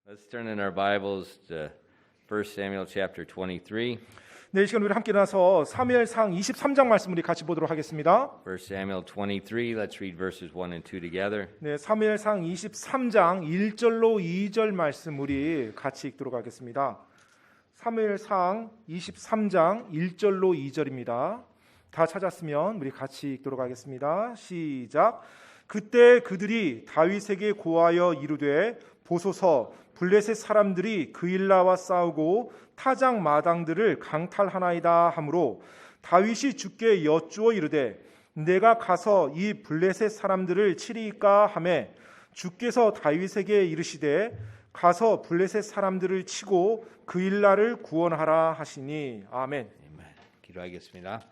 Let's turn in our Bibles to 1 Samuel chapter 23. 네, 이 시간 우리 함께 나서 사무엘상 23장 말씀 우리 같이 보도록 하겠습니다. 1 Samuel 23, let's read verses 1 and 2 together. 네, 사무엘상 23장 1절로 2절 말씀 우리 같이 읽도록 하겠습니다. 사무엘상 23장 1절로 2절입니다. 다 찾았으면 우리 같이 읽도록 하겠습니다. 시작. 그때 그들이 다윗에게 고하여 이르되 보소서 블레셋 사람들이 그일라와 싸우고 타작 마당들을 강탈하나이다 하므로 다윗이 주께 여쭈어 이르되 내가 가서 이 블레셋 사람들을 치리이까 하매 주께서 다윗에게 이르시되 가서 블레셋 사람들을 치고 그일라를 구원하라 하시니 아멘. Amen. 기도하겠습니다.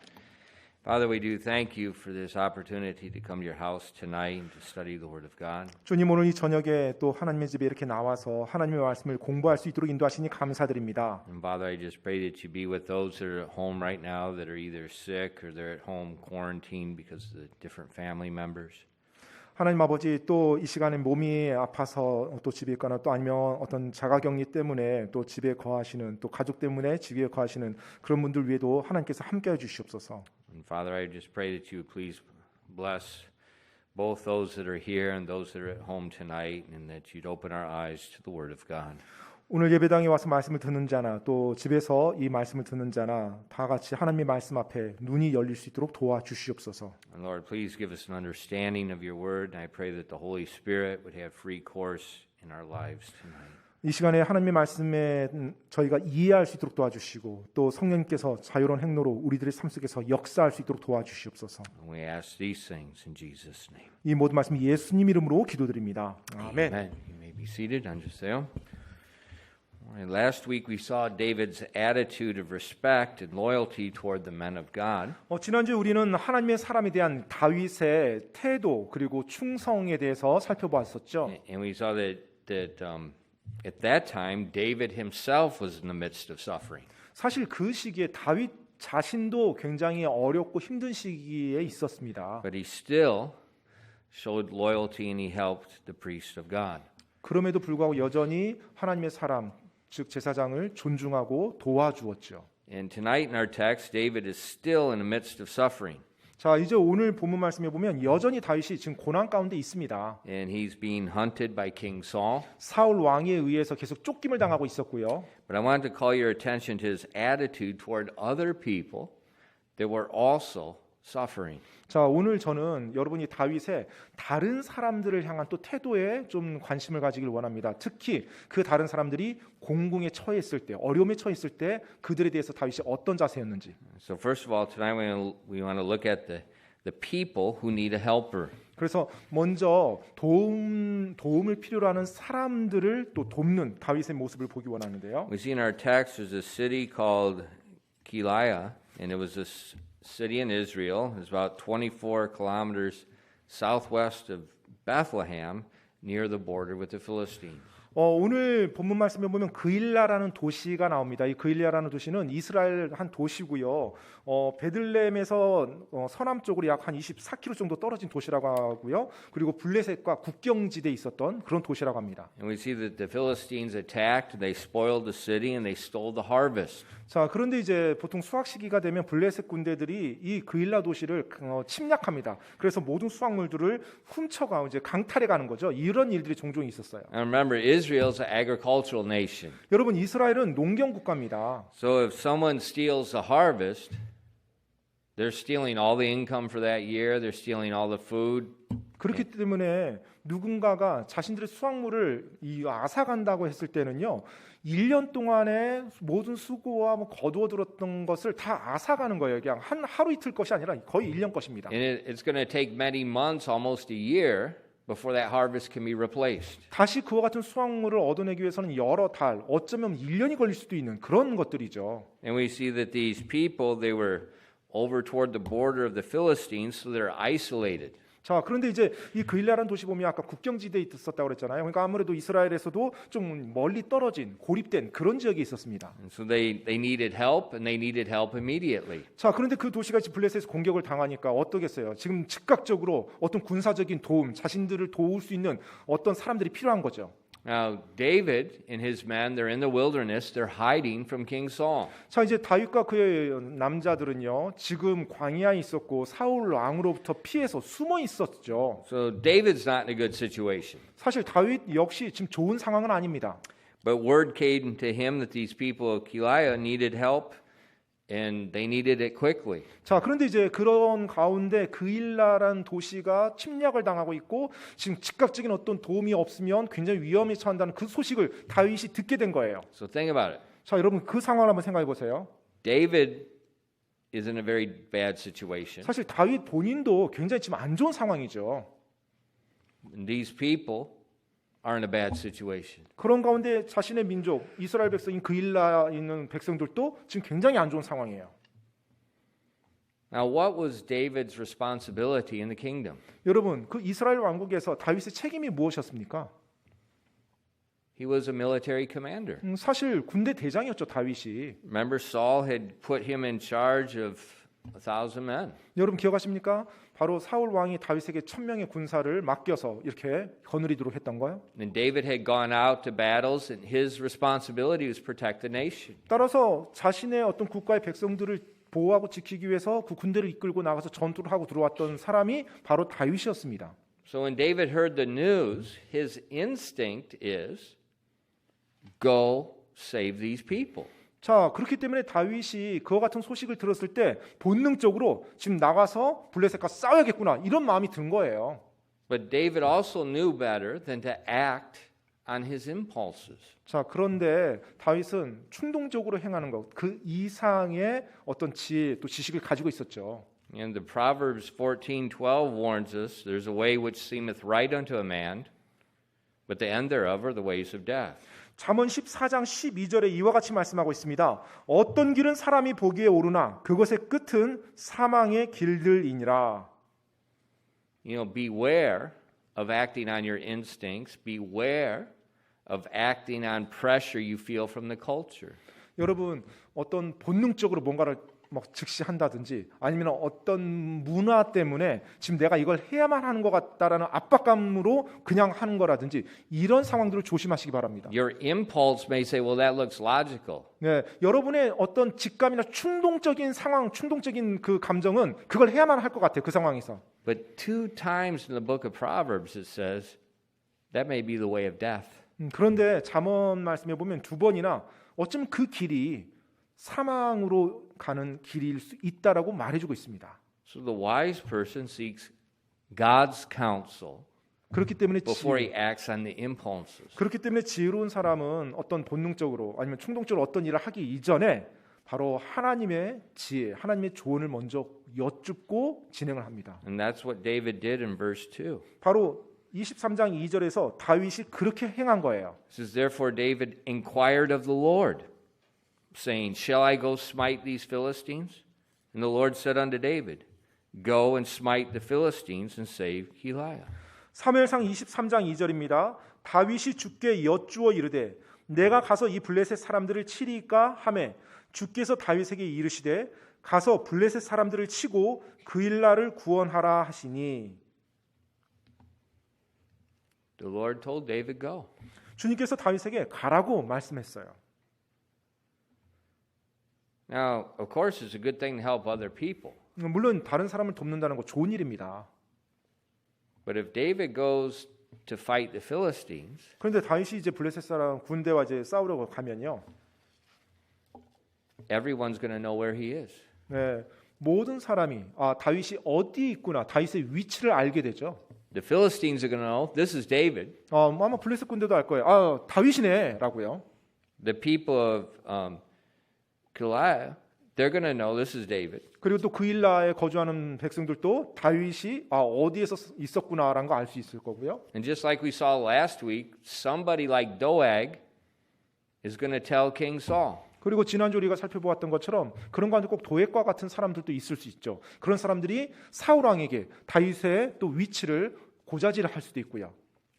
Father, we do thank you for this opportunity to come to your house tonight and to study the Word of God. 주님, 오늘 이 저녁에 또 하나님의 집에 이렇게 나와서 하나님의 말씀을 공부할 수 있도록 인도하시니 감사드립니다. And Father, I just pray that you be with those that are at home right now that are either sick or they're at home quarantined because of the different family members. 하나님 아버지, 또 이 시간에 몸이 아파서 또 집에 있거나 또 아니면 어떤 자가격리 때문에 또 집에 거하시는 또 가족 때문에 집에 거하시는 그런 분들 위에도 하나님께서 함께해 주시옵소서. And Father, I just pray that you would please bless both those that are here and those that are at home tonight, and that you'd open our eyes to the Word of God. 오늘 예배당에 와서 말씀을 듣는 자나 또 집에서 이 말씀을 듣는 자나 다 같이 하나님의 말씀 앞에 눈이 열릴 수 있도록 도와주시옵소서. And Lord, please give us an understanding of your Word, and I pray that the Holy Spirit would have free course in our lives tonight. 이 시간에 하나님의 말씀에 저희가 이해할 수 있도록 도와주시고 또 성령님께서 자유로운 행로로 우리들의 삶 속에서 역사할 수 있도록 도와주시옵소서. And we ask these things in Jesus' name. 이 모든 말씀 예수님 이름으로 기도드립니다. 아멘. Amen. You may be seated. 앉으세요. Last week we saw David's attitude of respect and loyalty toward the men of God. 지난주에 우리는 하나님의 사람에 대한 다윗의 태도 그리고 충성에 대해서 살펴보았었죠. And we saw that at that time David himself was in the midst of suffering. 사실 그 시기에 다윗 자신도 굉장히 어렵고 힘든 시기에 있었습니다. But he still showed loyalty and he helped the priest of God. 그럼에도 불구하고 여전히 하나님의 사람 즉 제사장을 존중하고 도와주었죠. And tonight in our text, David is still in the midst of suffering. 자, 이제 오늘 본문 말씀에 보면 여전히 다윗이 지금 고난 가운데 있습니다. And he's being hunted by King Saul. 사울 왕에 의해서 계속 쫓김을 당하고 있었고요. But I want to call your attention to his attitude toward other people that were also suffering. 자, 오늘 저는 여러분이 다윗의 다른 사람들을 향한 또 태도에 좀 관심을 가지길 원합니다. 특히 그 다른 사람들이 공궁에 처해 있을 때, 어려움에 처해 있을 때 그들에 대해서 다윗이 어떤 자세였는지. So first of all, tonight we want to look at the people who need a helper. 그래서 먼저 도움을 필요로 하는 사람들을 또 돕는 다윗의 모습을 보기 원하는데요. We see in our text there's a city called Keilah, and it was a city in Israel. It's about 24 kilometers southwest of Bethlehem, near the border with the Philistines. 오늘 본문 말씀에 보면 그일라라는 도시가 나옵니다. 이 그일라라는 도시는 이스라엘 한 도시고요. 베들레헴에서 서남쪽으로 약 한 24km 정도 떨어진 도시라고 하고요. 그리고 블레셋과 국경지대에 있었던 그런 도시라고 합니다. And we see that the Philistines attacked, they spoiled the city, and they stole the harvest. 자, 그런데 이제 보통 수확 시기가 되면 블레셋 군대들이 이 그일라 도시를 침략합니다. 그래서 모든 수확물들을 훔쳐가 이제 강탈해 가는 거죠. 이런 일들이 종종 있었어요. And remember, Israel's an agricultural nation. 여러분, 이스라엘은 농경 국가입니다. So if someone steals the harvest, they're stealing all the income for that year, they're stealing all the food. 그렇기 때문에 누군가가 자신들의 수확물을 앗아간다고 했을 때는요, 1년 동안의 모든 수고와 거두어 들었던 것을 다 앗아가는 거예요. 그냥 하루 이틀 것이 아니라 거의 1년 것입니다. And it's going to take many months, almost a year, before that harvest can be replaced. 다시 그와 같은 수확물을 얻어내기 위해서는 여러 달, 어쩌면 1년이 걸릴 수도 있는 그런 것들이죠. And we see that these people, they were over toward the border of the Philistines, so they're isolated. 자, 그런데 이제 이 그일라라는 도시 보면 아까 국경지대에 있었다고 그랬잖아요. 그러니까 아무래도 이스라엘에서도 좀 멀리 떨어진 고립된 그런 지역이 있었습니다. And so they needed help, and they needed help immediately. 자, 그런데 그 도시가 블레셋에서 공격을 당하니까 어떠겠어요? 지금 즉각적으로 어떤 군사적인 도움, 자신들을 도울 수 있는 어떤 사람들이 필요한 거죠. Now, David and his men, they're in the wilderness. They're hiding from King Saul. 자, 이제 다윗과 그의 남자들은요, 지금 광야에 있었고 사울 왕으로부터 피해서 숨어 있었죠. So David's not in a good situation. 사실 다윗 역시 지금 좋은 상황은 아닙니다. But word came to him that these people of Keilah needed help, and they needed it quickly. 자, 그런데 이제 그런 가운데 그일라라는 도시가 침략을 당하고 있고 지금 즉각적인 어떤 도움이 없으면 굉장히 위험에 처한다는 그 소식을 다윗이 듣게 된 거예요. So think about it. 자, 여러분 그 상황을 한번 생각해 보세요. David is in a very bad situation. 사실 다윗 본인도 굉장히 지금 안 좋은 상황이죠. And these people are in a bad situation. 그런 가운데 자신의 민족 이스라엘 백성인 그일라에 있는 백성들도 지금 굉장히 안 좋은 상황이에요. Now, what was David's responsibility in the kingdom? 여러분, 그 이스라엘 왕국에서 다윗의 책임이 무엇이었습니까? He was a military commander. 사실 군대 대장이었죠, 다윗이. Remember, Saul had put him in charge of 1,000 men. 여러분 기억하십니까? 바로 사울 왕이 다윗에게 1000명의 군사를 맡겨서 이렇게 거느리도록 했던 거예요. And David had gone out to battles, and his responsibility was protect the nation. 따라서 자신의 어떤 국가의 백성들을 보호하고 지키기 위해서 그 군대를 이끌고 나가서 전투를 하고 들어왔던 사람이 바로 다윗이었습니다. So when David heard the news, his instinct is, go save these people. 자, 그렇기 때문에 다윗이 그와 같은 소식을 들었을 때 본능적으로 지금 나가서 블레셋과 싸워야겠구나 이런 마음이 든 거예요. But David also knew better than to act on his impulses. 자, 그런데 다윗은 충동적으로 행하는 것, 그 이상의 어떤 지혜 또 지식을 가지고 있었죠. And the Proverbs 14:12 warns us, there's a way which seemeth right unto a man, but the end thereof are the ways of death. 잠언 14장 12절에 이와 같이 말씀하고 있습니다. 어떤 길은 사람이 보기에 옳으나 그것의 끝은 사망의 길들이니라. You know, beware of acting on your instincts. Beware of acting on pressure you feel from the culture. 여러분, 어떤 본능적으로 뭔가를 막 즉시한다든지 아니면 어떤 문화 때문에 지금 내가 이걸 해야만 하는 것 같다라는 압박감으로 그냥 하는 거라든지 이런 상황들을 조심하시기 바랍니다. Your impulse may say, well, that looks logical. 네, 여러분의 어떤 직감이나 충동적인 상황, 충동적인 그 감정은 그걸 해야만 할 것 같아요. 그 상황에서. But 2 times in the book of Proverbs it says, that may be the way of death. 그런데 잠언 말씀에 보면 2번이나 어쩌면 그 길이 사망으로 가는 길일 수 있다라고 말해주고 있습니다. So the wise person seeks God's counsel 그렇기 때문에 before he acts on the impulses. 그렇기 때문에 지혜로운 사람은 어떤 본능적으로 아니면 충동적으로 어떤 일을 하기 이전에 바로 하나님의 지혜, 하나님의 조언을 먼저 여쭙고 진행을 합니다. And that's what David did in verse 2. 바로 23장 2절에서 다윗이 그렇게 행한 거예요. It says, therefore David inquired of the Lord, saying, shall I go smite these Philistines? And the Lord said unto David, go and smite the Philistines and save Keilah. 사무엘상 23장 2절입니다. 다윗이 주께 여쭈어 이르되 내가 가서 이 블레셋 사람들을 치리까 하매 주께서 다윗에게 이르시되 가서 블레셋 사람들을 치고 그일라를 구원하라 하시니. The Lord told David, go. 주님께서 다윗에게 가라고 말씀했어요. Now, of course, it's a good thing to help other people. 물론 다른 사람을 돕는다는 거 좋은 일입니다. But if David goes to fight the Philistines, 그런데 다윗이 이제 블레셋 사람 군대와 이제 싸우려고 가면요, everyone's going to know where he is. 네, 모든 사람이 다윗이 어디 있구나, 다윗의 위치를 알게 되죠. The Philistines are going to know this is David. 아마 블레셋 군대도 알 거예요. 다윗이네라고요. The people of Keilah, they're going to know this is David. 그리고 또 그일라에 거주하는 백성들도 다윗이 어디에서 있었구나라는 거 알 수 있을 거고요. And just like we saw last week, somebody like Doeg is going to tell King Saul. 그리고 지난주 우리가 살펴보았던 것처럼 그런 가운데 꼭 도액과 같은 사람들도 있을 수 있죠. 그런 사람들이 사울 왕에게 다윗의 또 위치를 고자질을 할 수도 있고요.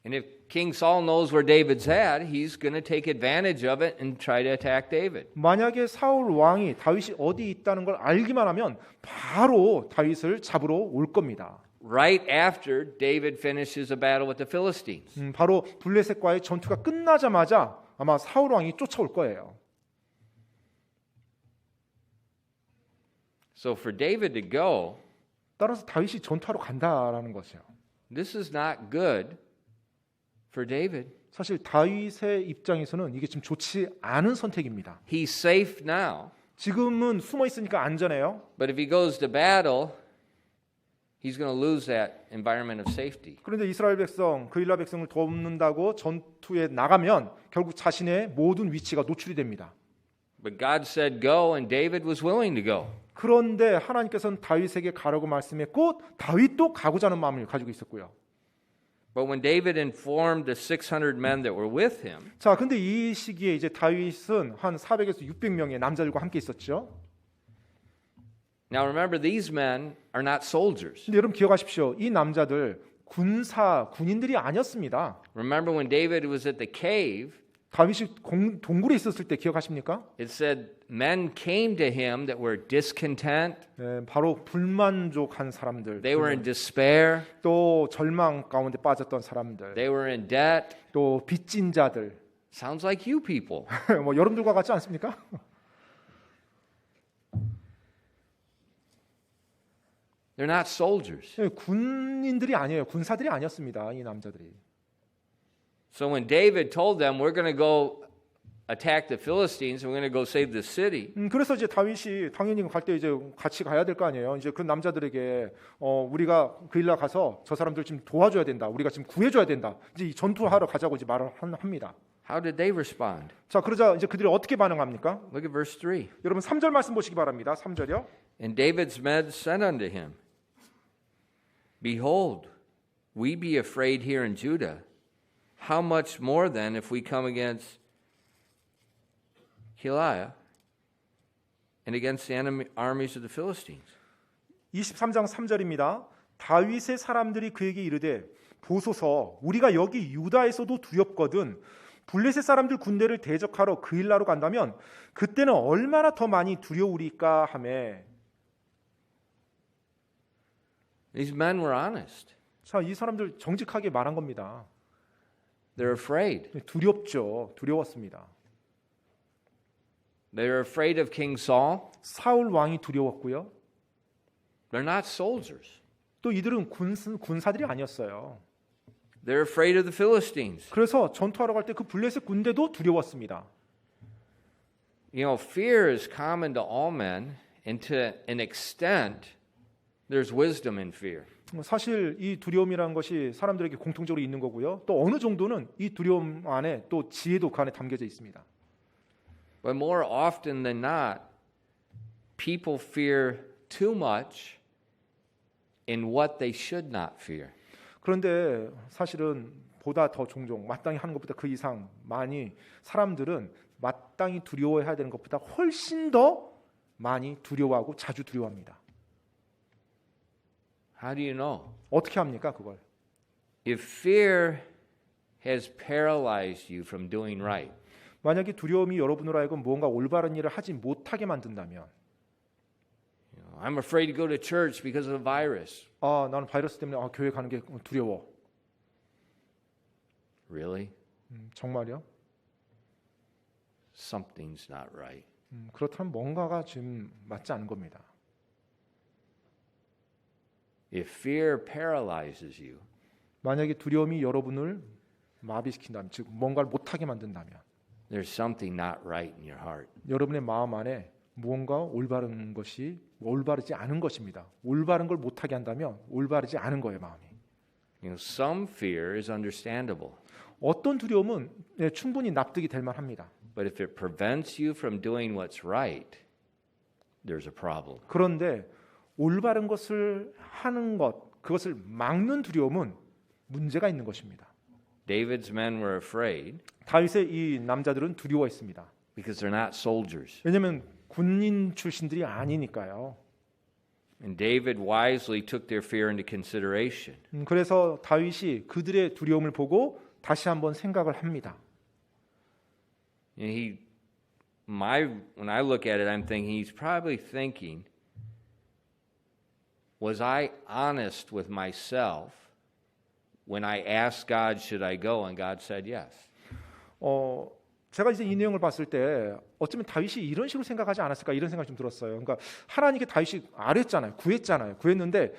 And if King Saul knows where David's at, he's going to take advantage of it and try to attack David. 만약에 사울 왕이 다윗이 어디 있다는 걸 알기만 하면 바로 다윗을 잡으러 올 겁니다. right after David finishes a battle with the Philistines. 바로 블레셋과의 전투가 끝나자마자 아마 사울 왕이 쫓아올 거예요. So for David to go, 따라서 다윗이 전투하러 간다라는 것이에요. this is not good for David. 사실 다윗의 입장에서는 이게 지금 좋지 않은 선택입니다. He's safe now, 지금은 숨어 있으니까 안전해요. but if he goes to battle, he's going to lose that environment of safety. 그런데 이스라엘 백성, 그일라 백성을 돕는다고 전투에 나가면 결국 자신의 모든 위치가 노출이 됩니다. But God said go, and David was willing to go. 그런데 하나님께서는 다윗에게 가라고 말씀했고 다윗도 가고자 하는 마음을 가지고 있었고요. But when David informed the 600 men that were with him, 자, 근데 이 시기에 이제 다윗은 한 400에서 600명의 남자들과 함께 있었죠. now remember these men are not soldiers. 근데 여러분 기억하십시오. 이 남자들 군인들이 아니었습니다. Remember when David was at the cave, 다윗이 동굴에 있었을 때 기억하십니까? it said men came to him that were discontent, 네, 바로 불만족한 사람들, they were in despair, 또 절망 가운데 빠졌던 사람들, they were in debt. 또 빚진 자들. Sounds like you people. 뭐 여러분들과 같지 않습니까? They're not soldiers. 네, 군인들이 아니에요. 군사들이 아니었습니다. 이 남자들이. So when David told them, we're going to go attack the Philistines, and we're going to go save the city, 그래서 이제 다윗이 당연히 갈 때 이제 같이 가야 될 거 아니에요. 이제 그 남자들에게 우리가 그일라 가서 저 사람들 지금 도와줘야 된다. 우리가 지금 구해줘야 된다. 이제 이 전투하러 가자고 이제 말을 합니다. how did they respond? 자, 그러자 이제 그들이 어떻게 반응합니까? Look at verse 3. 여러분 3절 말씀 보시기 바랍니다. 3절이요. And David's men said unto him, Behold, we be afraid here in Judah. How much more then if we come against Keilah and against the enemy armies of the Philistines? 23장 3절입니다. 다윗의 사람들이 그에게 이르되 보소서 우리가 여기 유다에서도 두렵거든 블레셋 사람들 군대를 대적하러 그일라로 간다면 그때는 얼마나 더 많이 두려우리까 하매. These men were honest. 자, 이 사람들 정직하게 말한 겁니다. They're afraid. 두렵죠. 두려웠습니다. They're afraid of King Saul. 사울 왕이 두려웠고요. They're not soldiers. 또 이들은 군사들이 아니었어요. They're afraid of the Philistines. 그래서 전투하러 갈 때 그 블레셋 군대도 두려웠습니다. You know, fear is common to all men, and to an extent, there's wisdom in fear. 사실 이 두려움이라는 것이 사람들에게 공통적으로 있는 거고요. 또 어느 정도는 이 두려움 안에 또 지혜도 그 안에 담겨져 있습니다. But more often than not, people fear too much in what they should not fear. 그런데 사실은 보다 더 종종 마땅히 하는 것보다 그 이상 많이 사람들은 마땅히 두려워해야 되는 것보다 훨씬 더 많이 두려워하고 자주 두려워합니다. How do you know? 어떻게 합니까, 그걸? If fear has paralyzed you from doing right, 만약에 두려움이 여러분으로 하여금 무언가 올바른 일을 하지 못하게 만든다면, I'm afraid to go to church because of the virus. 아, 나는 바이러스 때문에 교회 가는 게 두려워. Really? 정말요? Something's not right. 그렇다면 뭔가가 지금 맞지 않은 겁니다. If fear paralyzes you, 만약에 두려움이 여러분을 마비시킨다면, 즉 뭔가를 못하게 만든다면, there's something not right in your heart. 여러분의 마음 안에 무언가 올바른 것이 올바르지 않은 것입니다. 올바른 걸 못하게 한다면 올바르지 않은 거예요, 마음이. You know, some fear is understandable, 어떤 두려움은 충분히 납득이 될 만합니다. but if it prevents you from doing what's right, there's a problem. 그런데 올바른 것을 하는 것, 그것을 막는 두려움은 문제가 있는 것입니다. David's men were afraid 다윗의 이 남자들은 두려워했습니다. because they're not soldiers. 왜냐하면 군인 출신들이 아니니까요. And David wisely took their fear into consideration. 그래서 다윗이 그들의 두려움을 보고 다시 한번 생각을 합니다. And when I look at it, I'm thinking he's probably thinking, was I honest with myself when I asked God, should I go? And God said yes. 제가 이제 이 내용을 봤을 때 어쩌면 다윗이 이런 식으로 생각하지 않았을까 이런 생각이 좀 들었어요. 그러니까 하나님께 다윗이 아뢰잖아요. 구했는데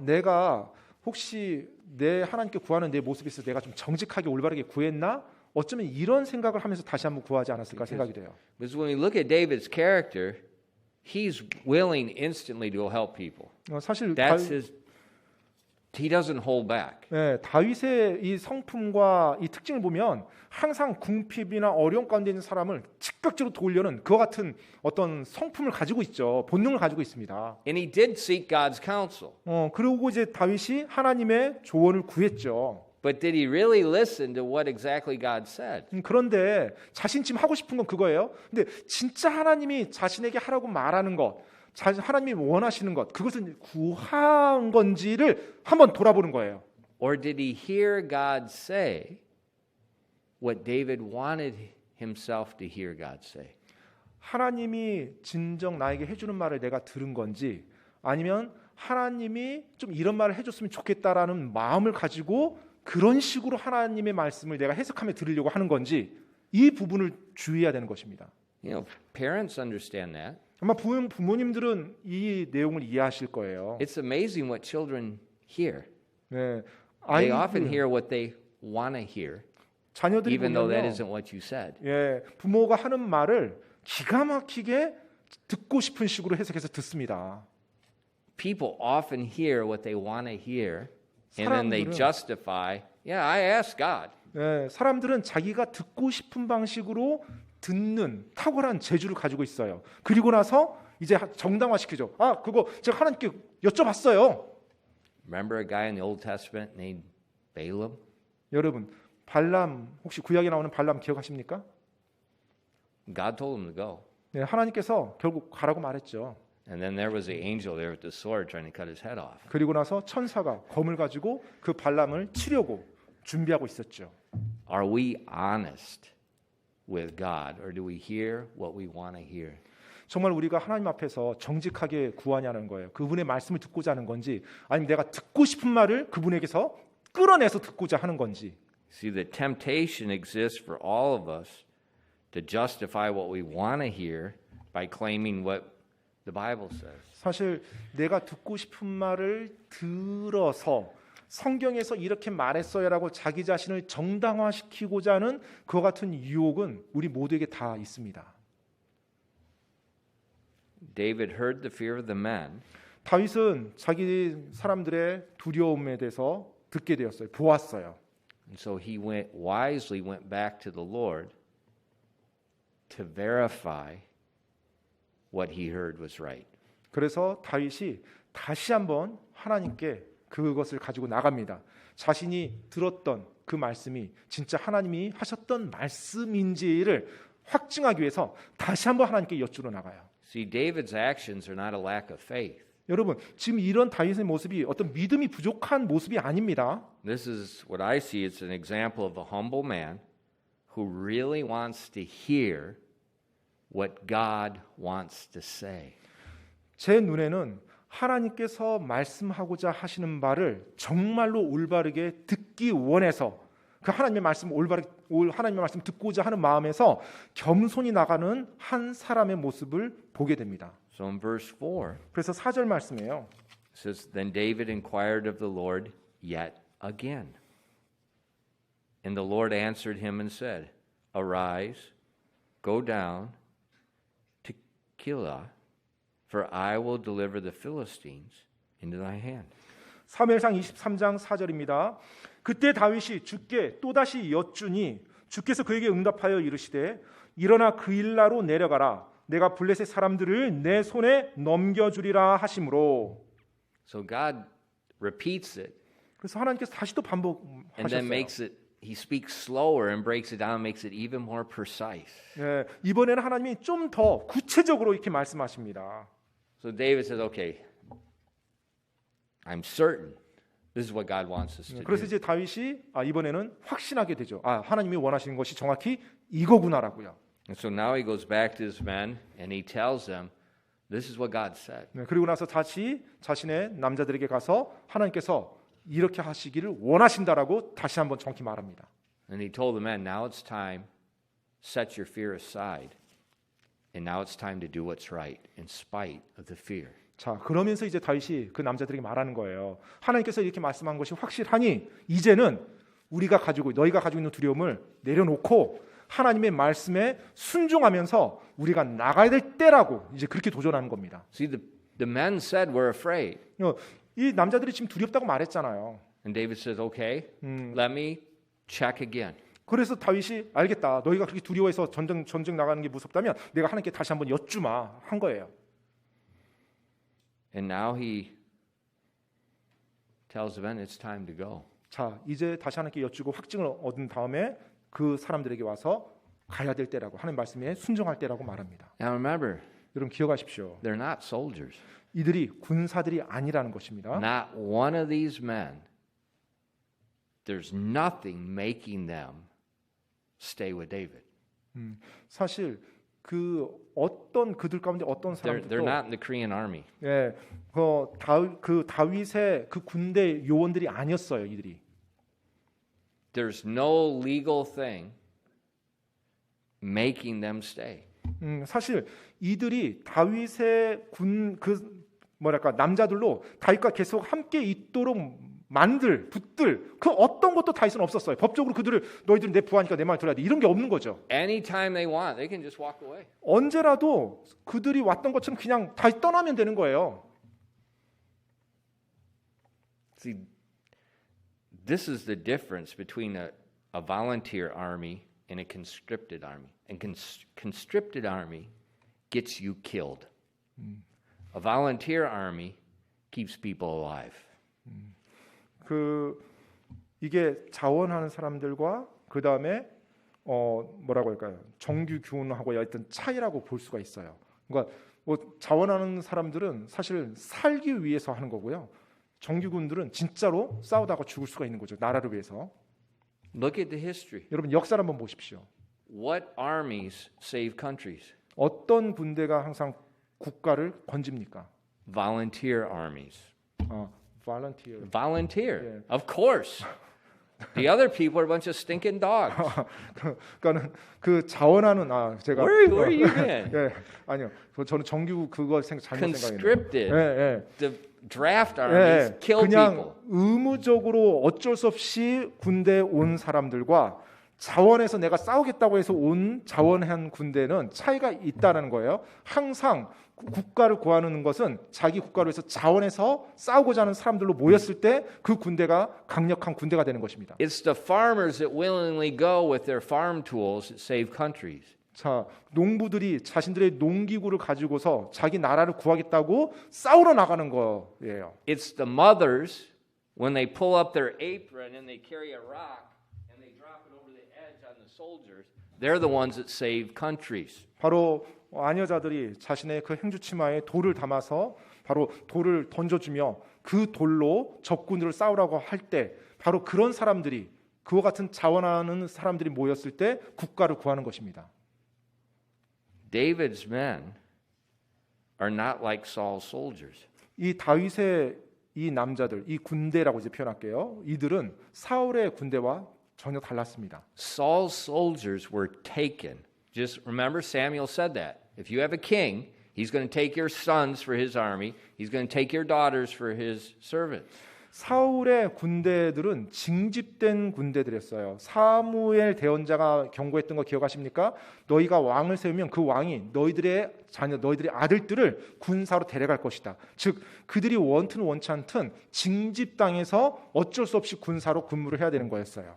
내가 혹시 내 하나님께 구하는 내 모습에 있어서 내가 좀 정직하게 올바르게 구했나? 어쩌면 이런 생각을 하면서 다시 한번 구하지 않았을까 생각이 돼요. Because when we look at David's character, he's willing instantly to go help people. 사실 He doesn't hold back. 다윗의 이 성품과 이 특징을 보면 항상 궁핍이나 어려움 가운데 있는 사람을 즉각적으로 도우려는 그와 같은 어떤 성품을 가지고 있죠. 본능을 가지고 있습니다. And he did seek God's counsel. 그리고 이제 다윗이 하나님의 조언을 구했죠. But did he really listen to what exactly God said? 그런데 자신 지금 하고 싶은 건 그거예요. 근데 진짜 하나님이 자신에게 하라고 말하는 것, 하나님이 원하시는 것, 그것은 구한 건지를 한번 돌아보는 거예요. Or did he hear God say what David wanted himself to hear God say? 하나님이 진정 나에게 해주는 말을 내가 들은 건지, 아니면 하나님이 좀 이런 말을 해줬으면 좋겠다라는 마음을 가지고 그런 식으로 하나님의 말씀을 내가 해석하며 들으려고 하는 건지, 이 부분을 주의해야 되는 것입니다. You know, parents understand that. 아마 부모님들은 이 내용을 이해하실 거예요. It's amazing what children hear. 네, They often hear what they want to hear, 자녀들이 even though that 보면요, isn't what you said. 부모가 하는 말을 기가 막히게 듣고 싶은 식으로 해석해서 듣습니다. People often hear what they want to hear, and then they 사람들은- justify, yeah, I asked God. 사람들은 자기가 듣고 싶은 방식으로 듣는 탁월한 재주를 가지고 있어요. 그리고 나서 이제 정당화시키죠. 그거 제가 하나님께 여쭤봤어요. Remember a guy in the Old Testament named Balaam? 여러분, 발람 혹시 구약에 나오는 발람 기억하십니까? God told him to go. 하나님께서 결국 가라고 말했죠. And then there was the angel there with the sword trying to cut his head off. 그리고 나서 천사가 검을 가지고 그 발람을 치려고 준비하고 있었죠. Are we honest with God, or do we hear what we want to hear? 정말 우리가 하나님 앞에서 정직하게 구하냐는 거예요. 그분의 말씀을 듣고자 하는 건지, 아니면 내가 듣고 싶은 말을 그분에게서 끌어내서 듣고자 하는 건지. See, the temptation exists for all of us to justify what we want to hear by claiming what the Bible says. 사실 내가 듣고 싶은 말을 들어서 성경에서 이렇게 말했어요라고 자기 자신을 정당화시키고자 하는 그와 같은 유혹은 우리 모두에게 다 있습니다. David heard the fear of the men, 다윗은 자기 사람들의 두려움에 대해서 듣게 되었어요. 보았어요. and so he wisely went back to the Lord to verify what he heard was right. 그래서 다윗이 다시 한번 하나님께 그것을 가지고 나갑니다. 자신이 들었던 그 말씀이 진짜 하나님이 하셨던 말씀인지를 확증하기 위해서 다시 한번 하나님께 여쭈러 나가요. See, David's actions are not a lack of faith. 여러분, 지금 이런 다윗의 모습이 어떤 믿음이 부족한 모습이 아닙니다. This is what I see. It's an example of a humble man who really wants to hear what God wants to say. 제 눈에는 하나님께서 말씀하고자 하시는 말을 정말로 올바르게 듣기 원해서 그 하나님의 말씀 하나님의 말씀 듣고자 하는 마음에서 겸손히 나가는 한 사람의 모습을 보게 됩니다. So in verse 4, 그래서 4절 말씀이에요. it says, Then David inquired of the Lord yet again. And the Lord answered him and said, Arise, go down to Keilah, for I will deliver the Philistines into thy hand. 사무엘상 23장 4절입니다. 그때 다윗이 주께 또다시 여쭈니 주께서 그에게 응답하여 이르시되 일어나 그일라로 내려가라. 내가 블레셋 사람들을 내 손에 넘겨주리라 하심으로. So God repeats it 그래서 하나님께서 다시 또 and then 반복하셨어요. he speaks slower and breaks it down, makes it even more precise. 이번에는 하나님이 좀 더 구체적으로 이렇게 말씀하십니다. So David says, okay, I'm certain this is what God wants us to do. 그래서 이제 다윗이 이번에는 확신하게 되죠. 하나님이 원하시는 것이 정확히 이거구나라고요. And so now he goes back to his men and he tells them This is what God said. 네, 그리고 나서 다시 자신의 남자들에게 가서 하나님께서 이렇게 하시기를 원하신다라고 다시 한번 정확히 말합니다. And he told the men, now it's time, set your fear aside. And now it's time to do what's right in spite of the fear. 자, 그러면서 이제 다윗이 그 남자들에게 말하는 거예요. 하나님께서 이렇게 말씀한 것이 확실하니 이제는 너희가 가지고 있는 두려움을 내려놓고 하나님의 말씀에 순종하면서 우리가 나가야 될 때라고 이제 그렇게 도전하는 겁니다. See, the men said we're afraid. 이 남자들이 지금 두렵다고 말했잖아요. And David says, okay, let me check again. 그래서 다윗이 알겠다. 너희가 그렇게 두려워해서 전쟁 나가는 게 무섭다면 내가 하나님께 다시 한번 여쭈마 한 거예요. And now he tells the men it's time to go. 자, 이제 다시 하나님께 여쭈고 확증을 얻은 다음에 그 사람들에게 와서 가야 될 때라고 하나님 말씀에 순종할 때라고 말합니다. Now remember, 여러분 기억하십시오. they're not soldiers. 이들이 군사들이 아니라는 것입니다. Not one of these men, there's nothing making them stay with David. 사실 그들 가운데 어떤 They're 사람들도 not in the Korean army. 예, 그 다윗의 그 군대 요원들이 아니었어요. 이들이. There's no legal thing making them stay. 사실 이들이 다윗의 남자들로 다윗과 계속 함께 있도록 붙들 그 어떤 것도 다윗은 없었어요. 법적으로 너희들 내 부하니까 내 말 들어야 돼. 이런 게 없는 거죠. Anytime they want, they can just walk away. 언제라도 그들이 왔던 것처럼 그냥 다시 떠나면 되는 거예요. See, this is the difference between a volunteer army and a conscripted army. And conscripted army gets you killed. A volunteer army keeps people alive. 이게 자원하는 사람들과 그 다음에 뭐라고 할까요? 정규 군하고의 어떤 차이라고 볼 수가 있어요. 그러니까 자원하는 사람들은 사실 살기 위해서 하는 거고요. 정규군들은 진짜로 싸우다가 죽을 수가 있는 거죠. 나라를 위해서. Look at the history. 여러분 역사를 한번 보십시오. What armies save countries? 어떤 군대가 항상 국가를 건집니까? Volunteer armies. volunteer. Volunteer, Yeah. of course. The other people are a bunch of stinking dogs. 그러니까는 그 자원하는 제가 Where are you been? 예, 아니요. 저는 정규 그거 잘못 생각했네요. Conscripted. 예. The draft armies kill 그냥 people. 의무적으로 어쩔 수 없이 군대에 온 사람들과 자원해서 내가 싸우겠다고 해서 온 자원한 군대는 차이가 있다는 거예요. 항상 국가를 구하는 것은 자기 국가를 위해서 자원해서 싸우고자 하는 사람들로 모였을 때 그 군대가 강력한 군대가 되는 것입니다. It's the farmers that willingly go with their farm tools that save countries. 자, 농부들이 자신들의 농기구를 가지고서 자기 나라를 구하겠다고 싸우러 나가는 거예요. It's the mothers when they pull up their apron and they carry a rock and they drop it over the edge on the soldiers. They're the ones that save countries. 바로 아녀자들이 자신의 그 행주치마에 돌을 담아서 바로 돌을 던져주며 그 돌로 적군들을 싸우라고 할 때 바로 그런 사람들이 그와 같은 자원하는 사람들이 모였을 때 국가를 구하는 것입니다. David's men are not like Saul's soldiers. 이 다윗의 이 남자들, 이 군대라고 이제 표현할게요. 이들은 사울의 군대와 전혀 달랐습니다. Saul's soldiers were taken. Just remember, Samuel said that. If you have a king, he's going to take your sons for his army. He's going to take your daughters for his servants. 사울의 군대들은 징집된 군대들이었어요. 사무엘 대언자가 경고했던 거 기억하십니까? 너희가 왕을 세우면 그 왕이 너희들의 자녀, 너희들의 아들들을 군사로 데려갈 것이다. 즉 그들이 원튼 원치 않든 징집당해서 어쩔 수 없이 군사로 근무를 해야 되는 거였어요.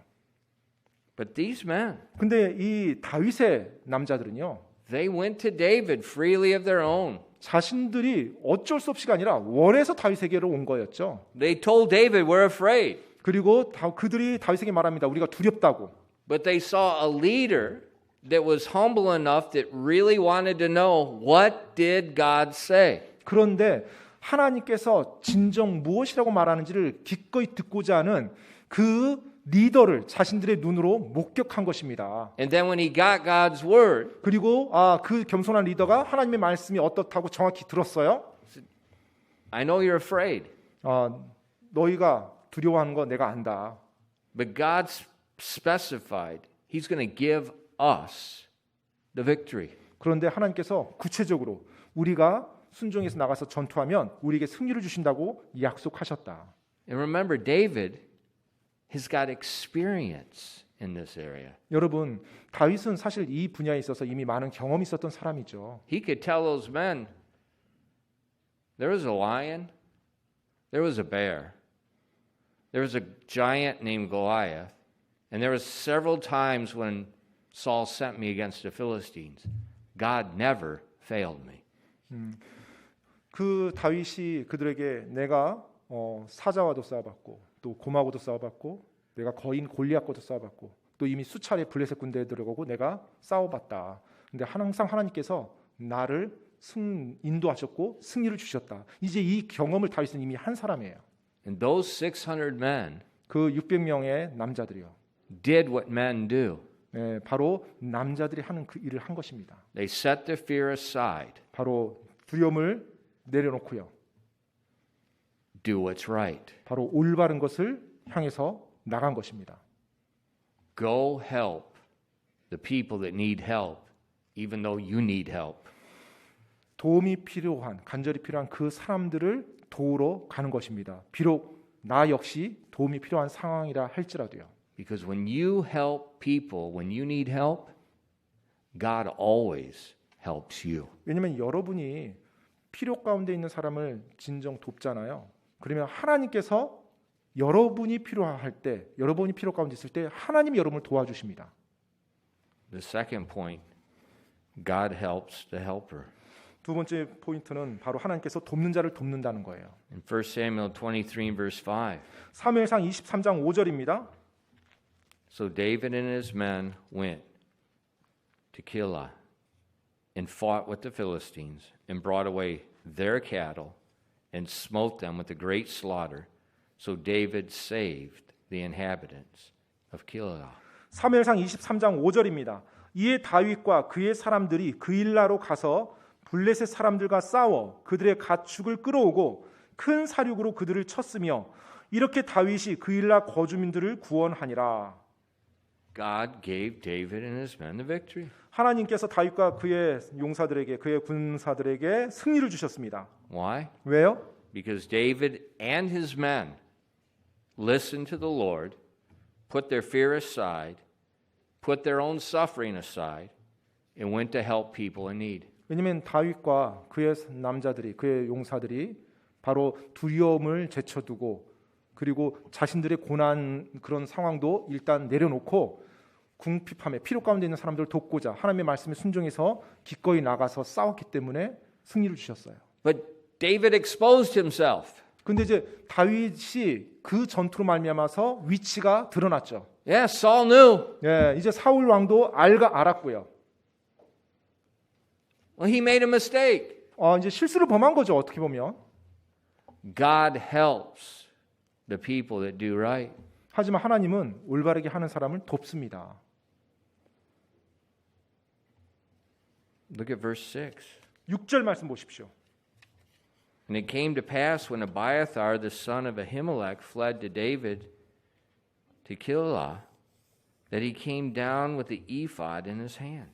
But these men, 근데 이 다윗의 남자들은요. they went to David freely of their own. 자신들이 어쩔 수 없이가 아니라 원해서 다윗에게로 온 거였죠. They told David, we're afraid. 그리고 그들이 다윗에게 말합니다. 우리가 두렵다고. But they saw a leader that was humble enough that really wanted to know, what did God say? 그런데 하나님께서 진정 무엇이라고 말하는지를 기꺼이 듣고자 하는 그 리더를 자신들의 눈으로 목격한 것입니다. And then when he got God's word, 그리고 그 겸손한 리더가 하나님의 말씀이 어떻다고 정확히 들었어요. I know you're afraid, 너희가 두려워하는 거 내가 안다. but God specified He's going to give us the victory. 그런데 하나님께서 구체적으로 우리가 순종해서 나가서 전투하면 우리에게 승리를 주신다고 약속하셨다. And remember, David has got experience in this area. 여러분, 다윗은 사실 이 분야에 있어서 이미 많은 경험이 있었던 사람이죠. He could tell those men, there was a lion, there was a bear, there was a giant named Goliath, and there was several times when Saul sent me against the Philistines. God never failed me. 그 다윗이 그들에게 내가 사자와도 싸워봤고 또 곰하고도 싸워봤고 내가 거인 골리앗과도 싸워봤고 또 이미 수차례 블레셋 군대에 들어가고 내가 싸워봤다. 근데 항상 하나님께서 나를 인도하셨고 승리를 주셨다. 이제 이 경험을 다윗은 이미 한 사람이에요. And those 600 men 그 600명의 남자들이요. did what men do. 네, 바로 남자들이 하는 그 일을 한 것입니다. They set their fear aside. 바로 두려움을 내려놓고요. Do what's right. 바로 올바른 것을 향해서 나간 것입니다. Go help the people that need help, even though you need help. 도움이 필요한, 간절히 필요한 그 사람들을 도우러 가는 것입니다. 비록 나 역시 도움이 필요한 상황이라 할지라도요. Because when you help people, when you need help, God always helps you. 왜냐하면 여러분이 필요 가운데 있는 사람을 진정 돕잖아요. 그러면 하나님께서 여러분이 필요할 때, 여러분이 필요 가운데 있을 때 하나님이 여러분을 도와주십니다. The second point, God helps the helper. 두 번째 포인트는 바로 하나님께서 돕는 자를 돕는다는 거예요. In 1 Samuel 23 verse 5, 사무엘상 23장 5절입니다. so David and his men went to Keilah and fought with the Philistines and brought away their cattle and smote them with a great slaughter. So David saved the inhabitants of Keilah. 사무엘상 23장 5절입니다. 이에 다윗과 그의 사람들이 그일라로 가서 블레셋 사람들과 싸워 그들의 가축을 끌어오고 큰 사륙으로 그들을 쳤으며 이렇게 다윗이 그일라 거주민들을 구원하니라. God gave David and his men the victory. 하나님께서 다윗과 그의 용사들에게 그의 군사들에게 승리를 주셨습니다. Why? 왜요? Because David and his men listened to the Lord, put their fear aside, put their own suffering aside, and went to help people in need. 왜냐하면 다윗과 그의 남자들이 그의 용사들이 바로 두려움을 제쳐두고 그리고 자신들의 고난 그런 상황도 일단 내려놓고 궁핍함에 필요 가운데 있는 사람들을 돕고자 하나님의 말씀에 순종해서 기꺼이 나가서 싸웠기 때문에 승리를 주셨어요. But David exposed himself. 근데 이제 다윗이 그 전투로 말미암아서 위치가 드러났죠. Yes, Saul knew. 예, 이제 사울 왕도 알았고요. Well, he made a mistake. 이제 실수를 범한 거죠. 어떻게 보면. God helps the people that do right. 하지만 하나님은 올바르게 하는 사람을 돕습니다. Look at verse 6. 6절 말씀 보십시오. And it came to pass when Abiathar the son of Ahimelech fled to David to Keilah that he came down with the ephod in his hand.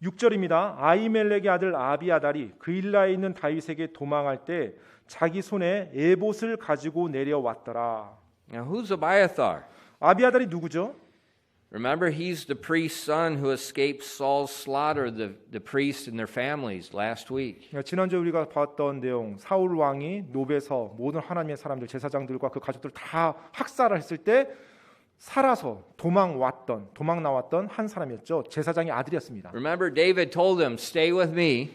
6절입니다. 아히멜렉의 아들 아비아달이 그일라에 있는 다윗에게 도망할 때 자기 손에 에봇을 가지고 내려왔더라. Now who's Abiathar? 아비아달이 누구죠? Remember, he's the priest's son who escaped Saul's slaughter of the priests and their families last week. 지난주에 우리가 봤던 내용, 사울 왕이 노베서 모든 하나님의 사람들, 제사장들과 그 가족들 다 학살을 했을 때 살아서 도망 나왔던 한 사람이었죠. 제사장의 아들이었습니다. Remember, David told him, "Stay with me.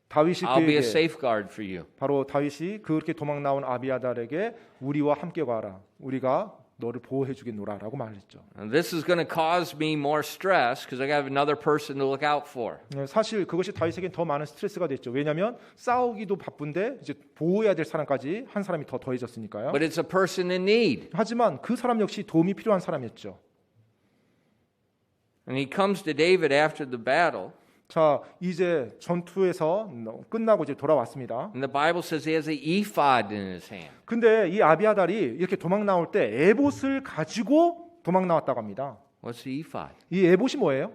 다윗이 I'll be a 그에게 safeguard for you." 바로 다윗이 그렇게 도망 나온 아비아달에게 우리와 함께 가라. 우리가 너를 보호해 주겠노라라고 말했죠. And this is going to cause me more stress because I have another person to look out for. 사실 그것이 다윗에겐 더 많은 스트레스가 됐죠. 왜냐하면 싸우기도 바쁜데 이제 보호해야 될 사람까지 한 사람이 더 더해졌으니까요. But it's a person in need. 하지만 그 사람 역시 도움이 필요한 사람이었죠. And he comes to David after the battle. 자, 이제 전투에서 끝나고 이제 돌아왔습니다. And the Bible says he has an ephod in his hand. 근데 이 아비아달이 이렇게 도망 나올 때 에봇을 가지고 도망 나왔다고 합니다. What's the ephod? 이 에봇이 뭐예요?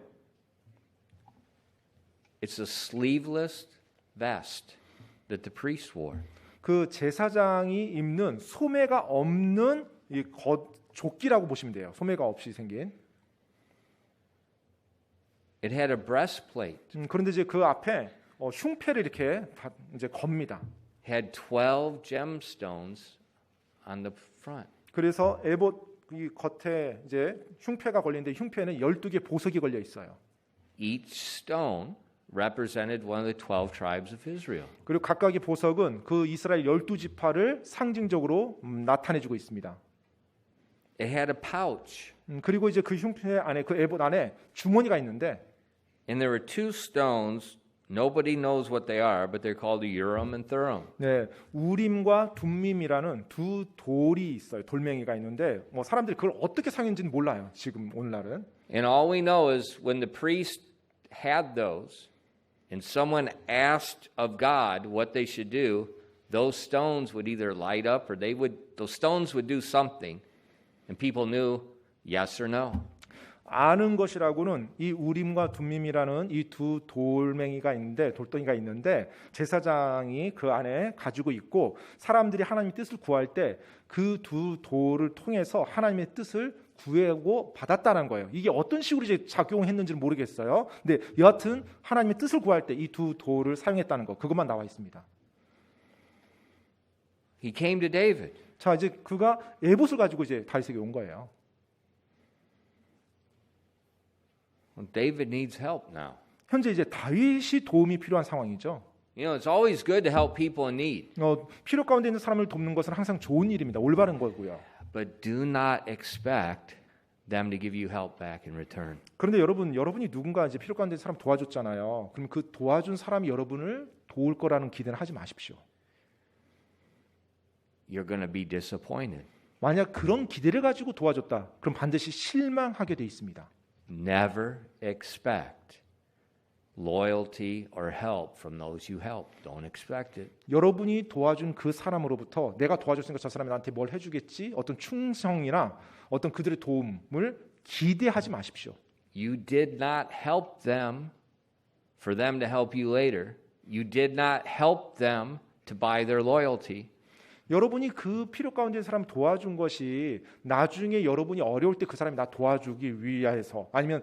It's a sleeveless vest that the priest wore. 그 제사장이 입는 소매가 없는 이 조끼라고 보시면 돼요. 소매가 없이 생긴. It had a breastplate. 그런데 이제 그 앞에 흉패를 이렇게 이제 겁니다. Had 12 gemstones on the front. 그래서 에봇 이 겉에 이제 흉패가 걸리는데 흉패는 12개 보석이 걸려 있어요. Each stone represented one of the 12 tribes of Israel. 그리고 각각의 보석은 그 이스라엘 12지파를 상징적으로 나타내주고 있습니다. It had a pouch. 그리고 이제 그 흉패 안에 그 에봇 안에 주머니가 있는데 And there were two stones. Nobody knows what they are, but they're called Urim and Thummim. 네, 우림과 둠밈이라는 두 돌이 있어요. 돌멩이가 있는데 뭐 사람들이 그걸 어떻게 사용했는지는 몰라요. 지금 오늘날은. And all we know is when the priest had those and someone asked of God what they should do, those stones would either light up or those stones would do something and people knew yes or no. 아는 것이라고는 이 우림과 둠밈이라는 이 두 돌멩이가 있는데 돌덩이가 있는데 제사장이 그 안에 가지고 있고 사람들이 하나님의 뜻을 구할 때 그 두 돌을 통해서 하나님의 뜻을 구하고 받았다는 거예요. 이게 어떤 식으로 이제 작용했는지는 모르겠어요. 근데 여하튼 하나님의 뜻을 구할 때 이 두 돌을 사용했다는 거 그것만 나와 있습니다. He came to David. 자, 이제 그가 에봇을 가지고 이제 다윗에게 온 거예요. David needs help now. 현재 이제 다윗이 도움이 필요한 상황이죠. You know, it's always good to help people in need. 필요 가운데 있는 사람을 돕는 것은 항상 좋은 일입니다. 올바른 거고요. But do not expect them to give you help back in return. 그런데 여러분이 누군가 이제 필요 가운데 있는 사람 도와줬잖아요. 그럼 그 도와준 사람이 여러분을 도울 거라는 기대는 하지 마십시오. You're going to be disappointed. 만약 그런 기대를 가지고 도와줬다. 그럼 반드시 실망하게 돼 있습니다. Never expect loyalty or help from those you help. Don't expect it. 여러분이 도와준 그 사람으로부터 내가 도와줬으니까 저 사람이 나한테 뭘 해주겠지? 어떤 충성이나 어떤 그들의 도움을 기대하지 마십시오. You did not help them for them to help you later. You did not help them to buy their loyalty. 여러분이 그 필요 가운데 있는 사람 도와준 것이 나중에 여러분이 어려울 때 그 사람이 나 도와주기 위해서 아니면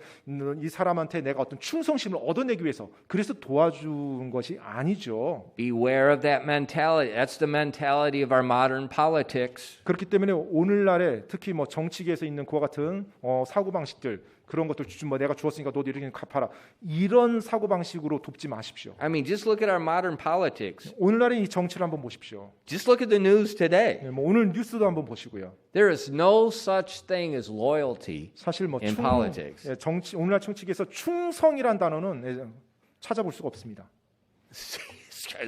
이 사람한테 내가 어떤 충성심을 얻어내기 위해서 그래서 도와준 것이 아니죠. Beware of that mentality. That's the mentality of our modern politics. 그렇기 때문에 오늘날에 특히 뭐 정치계에서 있는 그와 같은 사고방식들 그런 것들 뭐 내가 주었으니까 너도 이렇게 갚아라 이런 사고방식으로 돕지 마십시오. I mean, just look at our modern politics. 오늘날의 이 정치를 한번 보십시오. Just look at the news today. 뭐 오늘 뉴스도 한번 보시고요. There is no such thing as loyalty 사실 뭐 in politics. 오늘날 정치계에서 충성이란 단어는 찾아볼 수가 없습니다.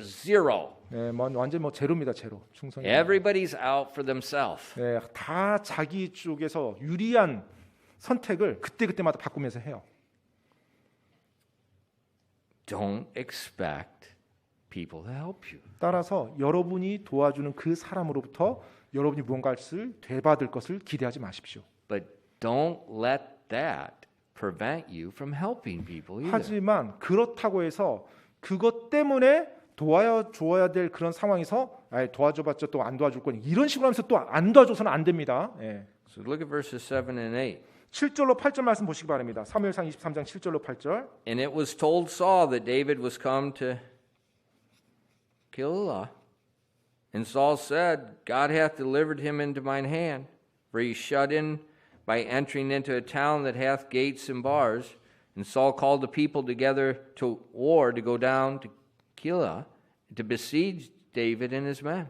Zero. 네, 완전 제로입니다, 제로. 충성이. Everybody's out for themselves. 네, 다 자기 쪽에서 유리한 선택을 그때그때마다 바꾸면서 해요. Don't expect people to help you. 따라서 여러분이 도와주는 그 사람으로부터 여러분이 무언가를 되받을 것을 기대하지 마십시오. But don't let that prevent you from helping people either. 하지만 그렇다고 해서 그것 때문에 도와줘야 될 그런 상황에서 도와줘봤자 또 안 도와줄 거니 이런 식으로 하면서 또 안 도와줘서는 안 됩니다. 예. So look at verses 7 and 8. 7절로 8절 말씀 보시기 바랍니다. 사무엘상 23장 7절로 8절. And it was told Saul that David was come to Keilah. And Saul said, God hath delivered him into mine hand, for he shut in by entering into a town that hath gates and bars. And Saul called the people together to war to go down to Keilah to besiege David and his men.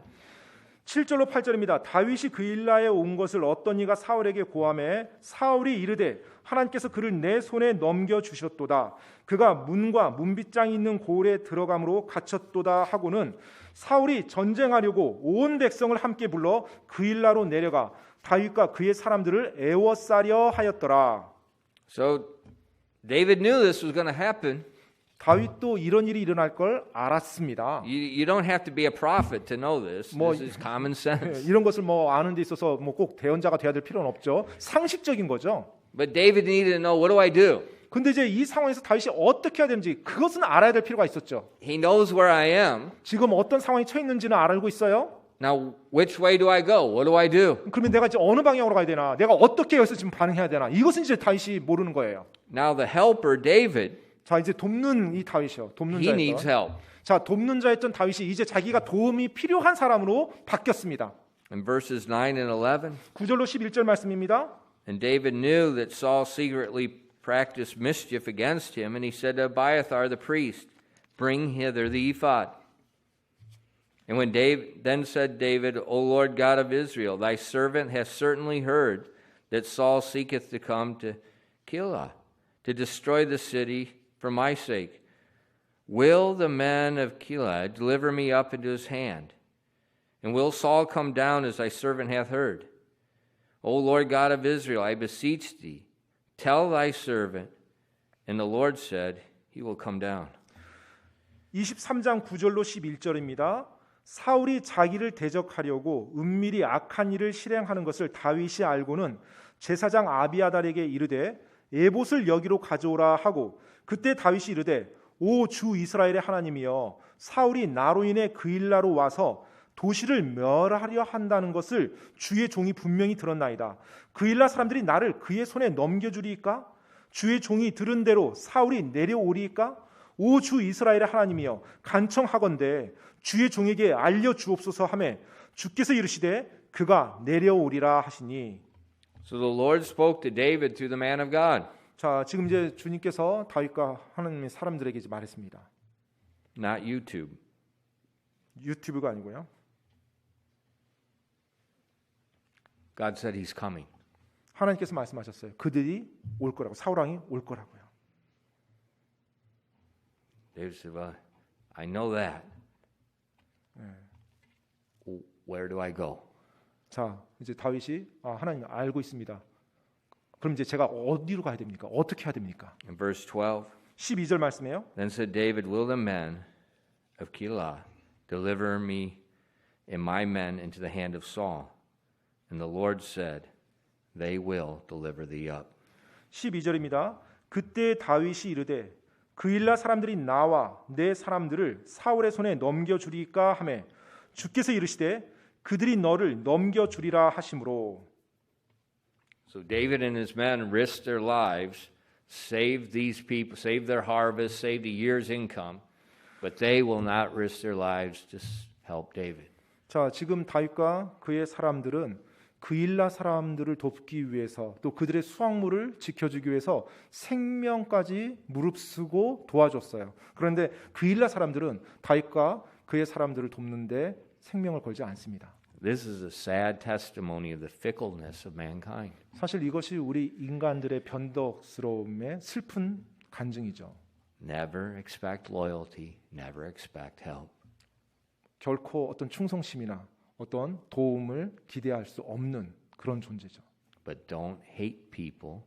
7절로 8절입니다. 다윗이 그일라에 온 것을 어떤 이가 사울에게 고하매 사울이 이르되 하나님께서 그를 내 손에 넘겨 주셨도다. 그가 문과 문빗장이 있는 고을에 들어감으로 갇혔도다 하고는 사울이 전쟁하려고 온 백성을 함께 불러 그일라로 내려가 다윗과 그의 사람들을 애워싸려 하였더라. So David knew this was going to happen. 다윗도 이런 일이 일어날 걸 알았습니다. You don't have to be a prophet to know this. 뭐, This is common sense. 이런 것을 뭐 아는 데 있어서 뭐 꼭 대언자가 돼야 될 필요는 없죠. 상식적인 거죠. But David needed to know, what do I do? 근데 이제 이 상황에서 다윗이 어떻게 해야 되는지 그것은 알아야 될 필요가 있었죠. He knows where I am. 지금 어떤 상황에 처해 있는지는 알고 있어요. Now, which way do I go? What do I do? 그러면 내가 이제 어느 방향으로 가야 되나? 내가 어떻게 여기서 지금 반응해야 되나? 이것은 이제 다윗이 모르는 거예요. Now, the helper, David, 자, 이제 돕는 이 다윗이요. 돕는 he needs 자였던. help. 자, 돕는 자였던 다윗이 이제 자기가 도움이 필요한 사람으로 바뀌었습니다. In verses 9 and 11, 9절로 11절 말씀입니다. and David knew that Saul secretly practiced mischief against him, and he said to Abiathar the priest, bring hither the ephod. And when then said David, O Lord God of Israel, thy servant hath certainly heard that Saul seeketh to come to Keilah, to destroy the city for my sake. Will the men of Keilah deliver me up into his hand? And will Saul come down as thy servant hath heard? O Lord God of Israel, I beseech thee, tell thy servant. And the Lord said, he will come down. 23장 9절로 11절입니다. 사울이 자기를 대적하려고 은밀히 악한 일을 실행하는 것을 다윗이 알고는 제사장 아비아달에게 이르되 에봇을 여기로 가져오라 하고 그때 다윗이 이르되 오 주 이스라엘의 하나님이여 사울이 나로 인해 그일라로 와서 도시를 멸하려 한다는 것을 주의 종이 분명히 들었나이다. 그일라 사람들이 나를 그의 손에 넘겨주리이까? 주의 종이 들은 대로 사울이 내려오리이까? 오 주 이스라엘의 하나님이여 간청하건대 주의 종에게 알려주옵소서 하매 주께서 이르시되 그가 내려오리라 하시니. So the Lord spoke to David through the man of God. 자, 지금 이제 주님께서 다윗과 하나님의 사람들에게 이제 말했습니다. Not YouTube. 유튜브가 아니고요. God said he's coming. 하나님께서 말씀하셨어요. 그들이 올 거라고. 사울 왕이 올 거라고요. David said, well, I know that. Where do I go? 자, 이제 다윗이 하나님 알고 있습니다. 그럼 이제 제가 어디로 가야 됩니까? 어떻게 해야 됩니까? In verse 12, 12절 말씀이에요. then said David, will the men of Keilah deliver me and my men into the hand of Saul? And the Lord said, they will deliver thee up. 12절입니다. 그때 다윗이 이르되 그일라 사람들이 나와 내 사람들을 사울의 손에 넘겨주리까 하매 주께서 이르시되 그들이 너를 넘겨주리라 하심으로. So David and his men risked their lives, saved these people, saved their harvest, saved a year's income, but they will not risk their lives to help David. 자, 지금 다윗과 그의 사람들은 그일라 사람들을 돕기 위해서 또 그들의 수확물을 지켜주기 위해서 생명까지 무릅쓰고 도와줬어요. 그런데 그일라 사람들은 다윗과 그의 사람들을 돕는데 생명을 걸지 않습니다. This is a sad testimony of the fickleness of mankind. 사실 이것이 우리 인간들의 변덕스러움의 슬픈 간증이죠. Never expect loyalty, never expect help. 결코 어떤 충성심이나 어떤 도움을 기대할 수 없는 그런 존재죠. But don't hate people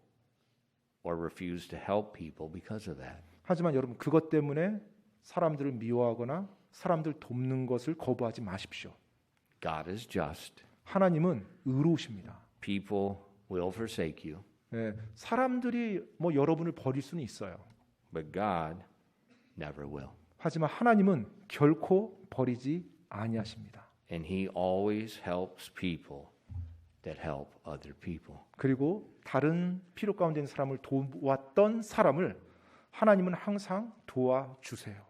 or refuse to help people because of that. 하지만 여러분 그것 때문에 사람들을 미워하거나 사람들 돕는 것을 거부하지 마십시오. God is just. 하나님은 의로우십니다. People will forsake you, 네, 사람들이 뭐 여러분을 버릴 수는 있어요. but God never will. 하지만 하나님은 결코 버리지 아니하십니다. And he always helps people that help other people. 그리고 다른 필요 가운데 있는 사람을 도왔던 사람을 하나님은 항상 도와주세요.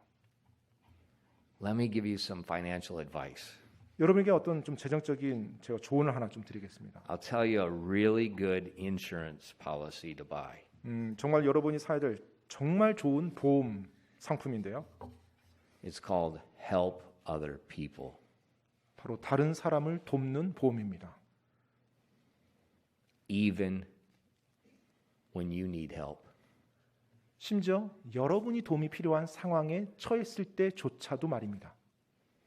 Let me give you some financial advice. 여러분에게 어떤 좀 재정적인 제가 조언을 하나 좀 드리겠습니다. I'll tell you a really good insurance policy to buy. 정말 여러분이 사야 될 정말 좋은 보험 상품인데요. It's called Help Other People. 바로 다른 사람을 돕는 보험입니다. even when you need help. 심지어 여러분이 도움이 필요한 상황에 처했을 때조차도 말입니다.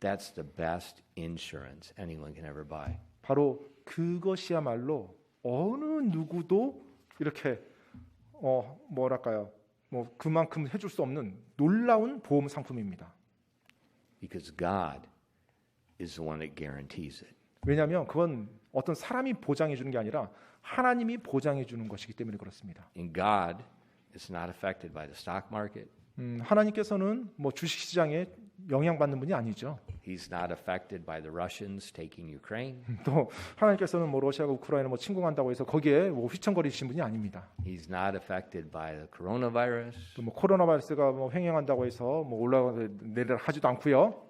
That's the best insurance anyone can ever buy. 바로 그것이야말로 어느 누구도 이렇게 뭐랄까요? 뭐 그만큼 해줄 수 없는 놀라운 보험 상품입니다. Because God is the one that guarantees it. 왜냐하면 그건 어떤 사람이 보장해 주는 게 아니라 하나님이 보장해 주는 것이기 때문에 그렇습니다. And God is not affected by the stock market. 하나님께서는 뭐 주식 시장에 영향받는 분이 아니죠. He's not affected by the Russians taking Ukraine. 또 하나님께서는 뭐 러시아가 우크라이나 뭐 침공한다고 해서 거기에 뭐 휘청거리신 분이 아닙니다. He's not affected by the coronavirus. 또 뭐 코로나 바이러스가 뭐 횡행한다고 해서 뭐 올라가 내려 하지도 않고요.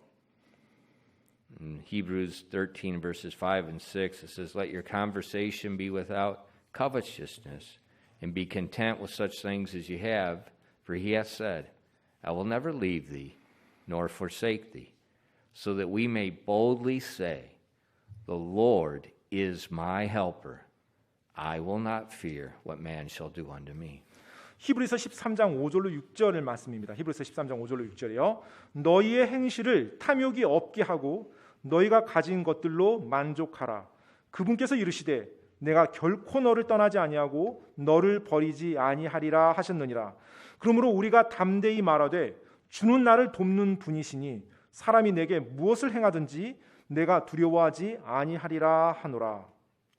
In Hebrews 13 verses 5 and 6 it says, "Let your conversation be without covetousness, and be content with such things as you have, for he hath said, I will never leave thee, nor forsake thee, so that we may boldly say, The Lord is my helper. I will not fear what man shall do unto me." 히브리서 13장 5절로 6절의 말씀입니다. 히브리서 13장 5절로 6절이요. 너희의 행실을 탐욕이 없게 하고 너희가 가진 것들로 만족하라. 그분께서 이르시되 내가 결코 너를 떠나지 아니하고 너를 버리지 아니하리라 하셨느니라. 그러므로 우리가 담대히 말하되 주는 나를 돕는 분이시니 사람이 내게 무엇을 행하든지 내가 두려워하지 아니하리라 하노라.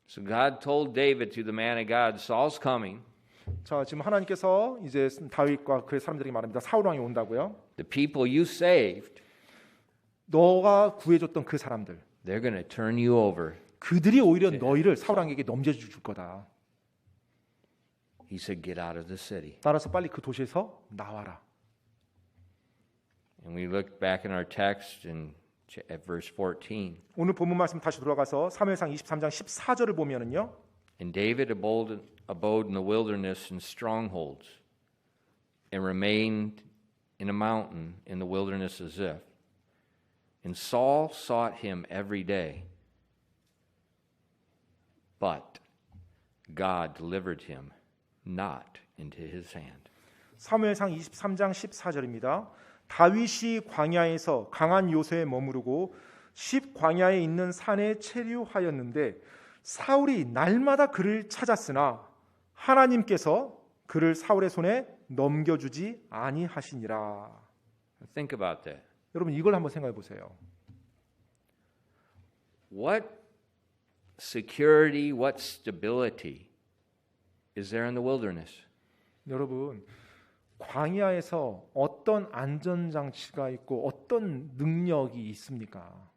So God told David to the man of God, Saul's coming. 자, 지금 하나님께서 이제 다윗과 그의 사람들에게 말합니다. 사울 왕이 온다고요. The people you saved, 너가 구해줬던 그 사람들, they're going to turn you over. 그들이 오히려 너희를 사울 왕에게 넘겨줄 거다. He said, get out of the city. 따라서 빨리 그 도시에서 나와라. And we look back in our text at verse 14. 오늘 본문 말씀 다시 돌아가서 사무엘상 23장 14절을 보면은요. And David abode in the wilderness in strongholds, and remained in a mountain in the wilderness of Ziph. And Saul sought him every day, but God delivered him not into his hand. 사무엘상 23장 14절입니다. 다윗이 광야에서 강한 요새에 머무르고 십 광야에 있는 산에 체류하였는데 사울이 날마다 그를 찾았으나 하나님께서 그를 사울의 손에 넘겨주지 아니하시니라. Think about that. 여러분 이걸 한번 생각해 보세요. What security, what stability is there in the wilderness? 여러분 광야에서 어떤 안전장치가 있고 어떤 능력이 있습니까?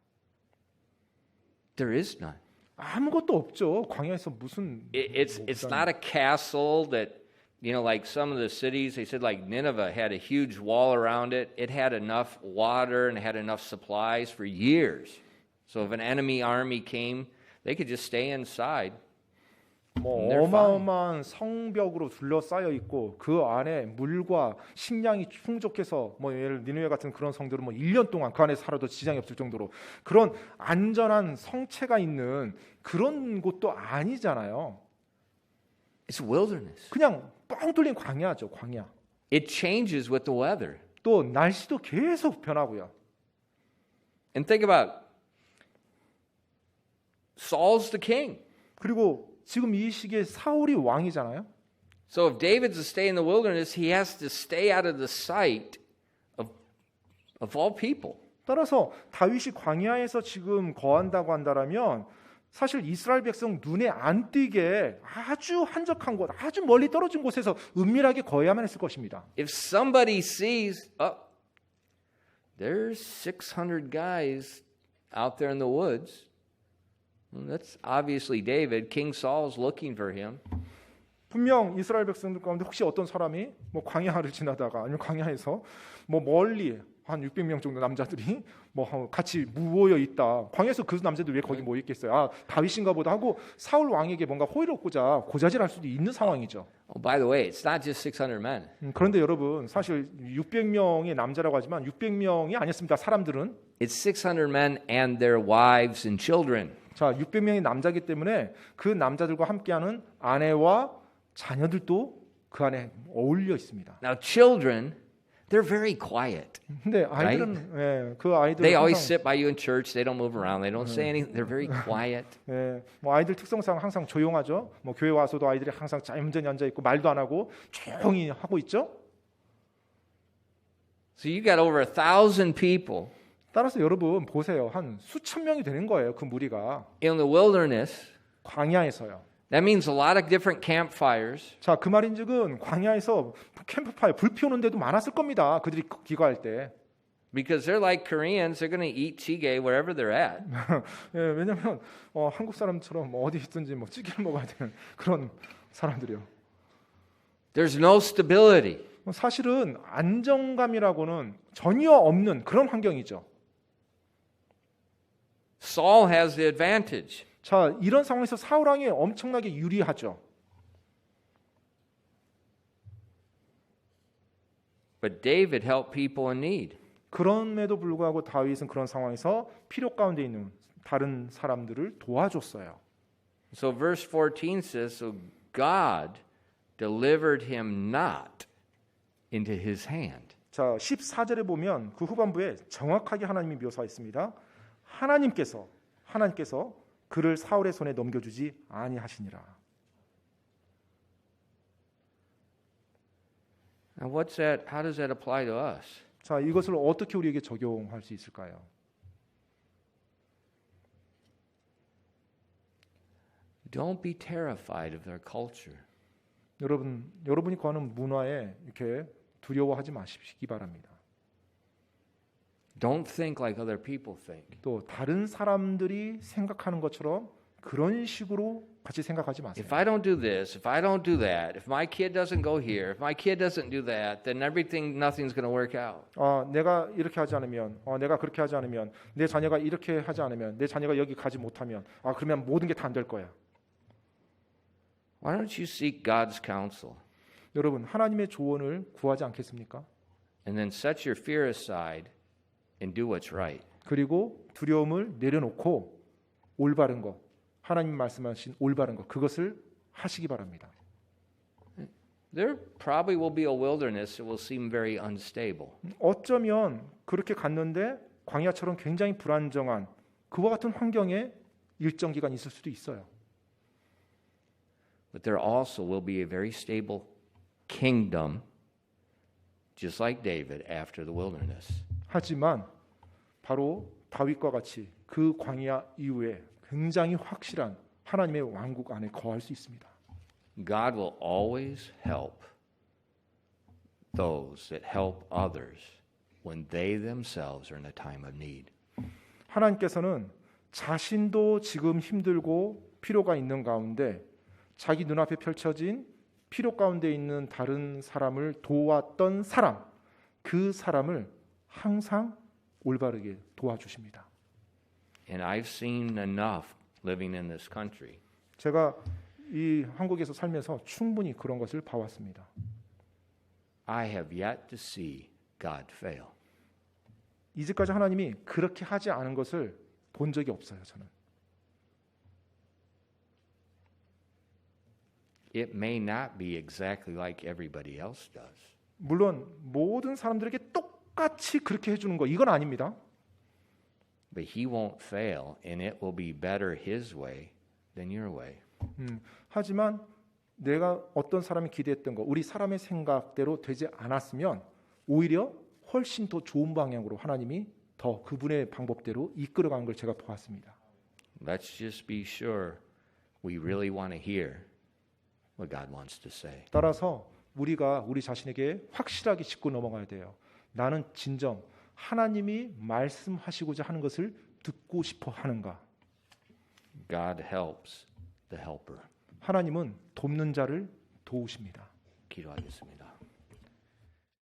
There is none. 아무것도 없죠. 광야에서 무슨 It's not a castle that, like some of the cities, they said like Nineveh had a huge wall around it. It had enough water and it had enough supplies for years. So if an enemy army came, they could just stay inside. 뭐 어마어마한 성벽으로 둘러싸여 있고 그 안에 물과 식량이 풍족해서 뭐 예를 니느웨 같은 그런 성들은 뭐 1년 동안 그 안에 살아도 지장이 없을 정도로 그런 안전한 성체가 있는 그런 곳도 아니잖아요. It's wilderness. 그냥 뻥 뚫린 광야죠, 광야. It changes with the weather. 또 날씨도 계속 변하고요. And think about Saul's the king. 그리고 지금 이 시기에 사울이 왕이잖아요. So if David's to stay in the wilderness, he has to stay out of the sight of all people. 따라서 다윗이 광야에서 지금 거한다고 한다라면 사실 이스라엘 백성 눈에 안 띄게 아주 한적한 곳, 아주 멀리 떨어진 곳에서 은밀하게 거해야만 했을 것입니다. If somebody sees, there's 600 guys out there in the woods, well, that's obviously David. King Saul's looking for him. 분명 이스라엘 백성들 가운데 혹시 어떤 사람이 뭐 광야를 지나다가 아니면 광야에서 뭐 멀리 한 600명 정도 남자들이 뭐 같이 모여 있다. 광야에서 그 남자들 왜 거기 모여 있겠어요? 아, 다윗인가 보다 하고 사울 왕에게 뭔가 호의롭고자 고자질할 수도 있는 상황이죠. Oh, by the way, it's not just 600 men. 그런데 여러분 사실 600명의 남자라고 하지만 600명이 아니었습니다. 사람들은 It's 600 men and their wives and children. 자 600명의 남자이기 때문에 그 남자들과 함께하는 아내와 자녀들도 그 안에 어울려 있습니다. Now, children, they're very quiet. 근데 아이들은 예, 그 아이들은 They always 항상, sit by you in church. They don't move around. They don't say anything. They're very quiet. 예, 뭐 아이들 특성상 항상 조용하죠. 뭐 교회 와서도 아이들이 항상 얌전히 앉아 있고 말도 안 하고 조용히 하고 있죠. So you got over 1,000 people 따라서 여러분 보세요. 한 수천 명이 되는 거예요. 그 무리가 in the wilderness. 광야에서요. That means a lot of different campfires. 자, 그 말인즉은 광야에서 캠프파이어 불 피우는 데도 많았을 겁니다. 그들이 기거할 때. Because they're like Koreans, they're going to eat jjigae wherever they're at. 예, 왜냐하면 한국 사람처럼 뭐 어디 있든지 뭐 찌개를 먹어야 되는 그런 사람들이요. There's no stability. 사실은 안정감이라고는 전혀 없는 그런 환경이죠. Saul has the advantage. 자, 이런 상황에서 사울 왕이 엄청나게 유리하죠. But David helped people in need. 그럼에도 불구하고 다윗은 그런 상황에서 필요 가운데 있는 다른 사람들을 도와줬어요. So verse 14 says, so God delivered him not into his hand. 자, 14절에 보면 그 후반부에 정확하게 하나님이 묘사했습니다. 하나님께서 그를 사울의 손에 넘겨주지 아니하시니라. Now what's that? How does that apply to us? 자, 이것을 어떻게 우리에게 적용할 수 있을까요? Don't be terrified of their culture. 여러분이 거하는 문화에 이렇게 두려워하지 마시기 바랍니다. Don't think like other people think. 또 다른 사람들이 생각하는 것처럼 그런 식으로 같이 생각하지 마세요. If I don't do this, if I don't do that, if my kid doesn't go here, if my kid doesn't do that, then nothing's going to work out. 내가 이렇게 하지 않으면, 내가 그렇게 하지 않으면, 내 자녀가 이렇게 하지 않으면, 내 자녀가 여기 가지 못하면, 그러면 모든 게 다 안 될 거야. Why don't you seek God's counsel 여러분, 하나님의 조언을 구하지 않겠습니까? and then set your fear aside and do what's right? 그리고 두려움을 내려놓고 올바른 거, 하나님 말씀하신 올바른 거, 그것을 하시기 바랍니다. There probably will be a wilderness that will seem very unstable. 어쩌면 그렇게 갔는데 광야처럼 굉장히 불안정한 그와 같은 환경에 일정 기간 있을 수도 있어요. But there also will be a very stable kingdom, just like David after the wilderness. 하지만 바로 다윗과 같이 그 광야 이후에 굉장히 확실한 하나님의 왕국 안에 거할 수 있습니다. God will always help those that help others when they themselves are in a time of need. 하나님께서는 자신도 지금 힘들고 필요가 있는 가운데 자기 눈앞에 펼쳐진 필요 가운데 있는 다른 사람을 도왔던 사람, 그 사람을 항상 올바르게 도와주십니다. And I've seen enough living in this country. 제가 이 한국에서 살면서 충분히 그런 것을 봐왔습니다. I have yet to see God fail. 이제까지 하나님이 그렇게 하지 않은 것을 본 적이 없어요. 저는. It may not be exactly like everybody else does. 물론 모든 사람들에게 똑같이 그렇게 해주는 거 이건 아닙니다. But he won't fail, and it will be better his way than your way. 하지만 내가 어떤 사람이 기대했던 거, 우리 사람의 생각대로 되지 않았으면 오히려 훨씬 더 좋은 방향으로 하나님이 더 그분의 방법대로 이끌어가는 걸 제가 보았습니다. Let's just be sure we really want to hear what God wants to say. 따라서 우리가 우리 자신에게 확실하게 짚고 넘어가야 돼요. 나는 진정 하나님이 말씀하시고자 하는 것을 듣고 싶어 하는가? God helps the helper. 하나님은 돕는 자를 도우십니다. 기도하겠습니다.